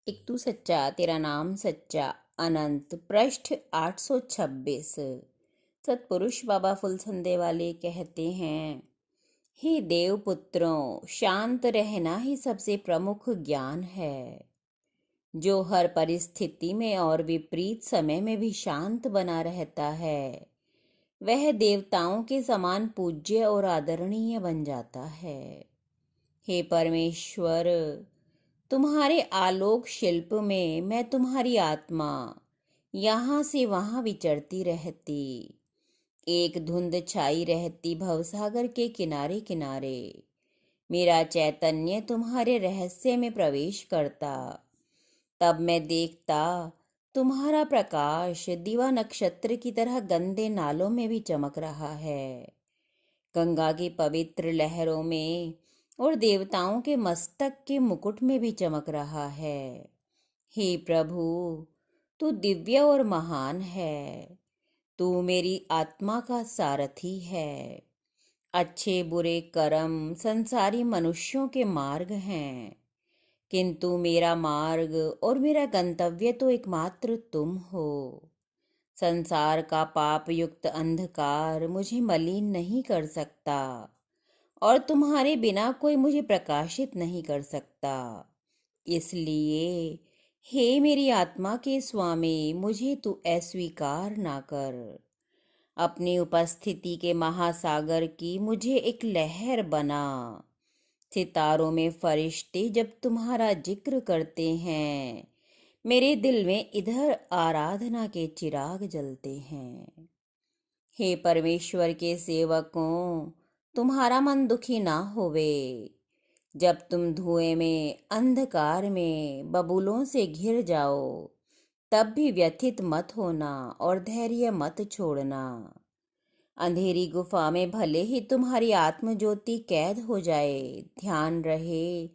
एक तू सच्चा तेरा नाम सच्चा। अनंत पृष्ठ 826। सतपुरुष बाबा फुलसंदे वाले कहते हैं, हे देव पुत्रों, शांत रहना ही सबसे प्रमुख ज्ञान है। जो हर परिस्थिति में और विपरीत समय में भी शांत बना रहता है, वह देवताओं के समान पूज्य और आदरणीय बन जाता है। हे परमेश्वर, तुम्हारे आलोक शिल्प में मैं तुम्हारी आत्मा यहाँ से वहाँ विचरती रहती, एक धुंध छाई रहती भवसागर के किनारे किनारे। मेरा चैतन्य तुम्हारे रहस्य में प्रवेश करता, तब मैं देखता तुम्हारा प्रकाश दिवा नक्षत्र की तरह गंदे नालों में भी चमक रहा है, गंगा की पवित्र लहरों में और देवताओं के मस्तक के मुकुट में भी चमक रहा है। हे प्रभु, तू दिव्य और महान है। तू मेरी आत्मा का सारथी है। अच्छे बुरे कर्म संसारी मनुष्यों के मार्ग हैं, किंतु मेरा मार्ग और मेरा गंतव्य तो एकमात्र तुम हो। संसार का पाप युक्त अंधकार मुझे मलिन नहीं कर सकता और तुम्हारे बिना कोई मुझे प्रकाशित नहीं कर सकता। इसलिए हे मेरी आत्मा के स्वामी, मुझे तू अस्वीकार ना कर। अपनी उपस्थिति के महासागर की मुझे एक लहर बना। सितारों में फरिश्ते जब तुम्हारा जिक्र करते हैं, मेरे दिल में इधर आराधना के चिराग जलते हैं। हे परमेश्वर के सेवकों, तुम्हारा मन दुखी ना होवे। जब तुम धुएं में, अंधकार में, बबूलों से घिर जाओ, तब भी व्यथित मत होना और धैर्य मत छोड़ना। अंधेरी गुफा में भले ही तुम्हारी आत्मज्योति कैद हो जाए, ध्यान रहे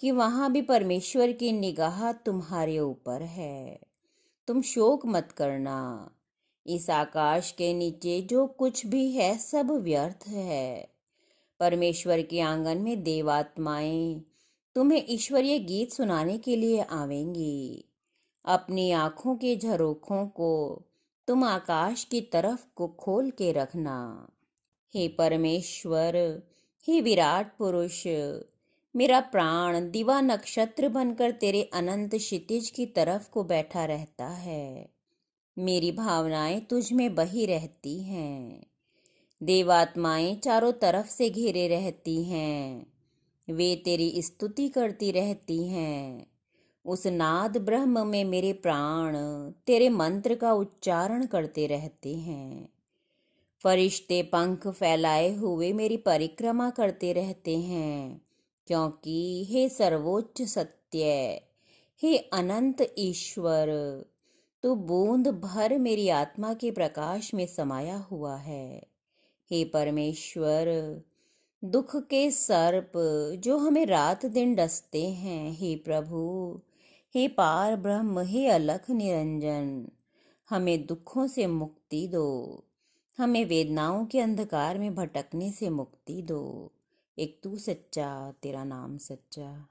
कि वहां भी परमेश्वर की निगाह तुम्हारे ऊपर है। तुम शोक मत करना। इस आकाश के नीचे जो कुछ भी है सब व्यर्थ है। परमेश्वर के आंगन में देवात्माएं तुम्हें ईश्वरीय गीत सुनाने के लिए आवेंगी। अपनी आंखों के झरोखों को तुम आकाश की तरफ को खोल के रखना। हे परमेश्वर, हे विराट पुरुष, मेरा प्राण दिवा नक्षत्र बनकर तेरे अनंत क्षितिज की तरफ को बैठा रहता है। मेरी भावनाएं तुझ में बही रहती हैं। देवात्माएं चारों तरफ से घिरे रहती हैं। वे तेरी स्तुति करती रहती हैं। उस नाद ब्रह्म में मेरे प्राण तेरे मंत्र का उच्चारण करते रहते हैं। फरिश्ते पंख फैलाए हुए मेरी परिक्रमा करते रहते हैं, क्योंकि हे सर्वोच्च सत्य, हे अनंत ईश्वर, तू बूंद भर मेरी आत्मा के प्रकाश में समाया हुआ है। हे परमेश्वर, दुख के सर्प जो हमें रात दिन डसते हैं, हे प्रभु, हे पार ब्रह्म, हे अलख निरंजन, हमें दुखों से मुक्ति दो। हमें वेदनाओं के अंधकार में भटकने से मुक्ति दो। एक तू सच्चा तेरा नाम सच्चा।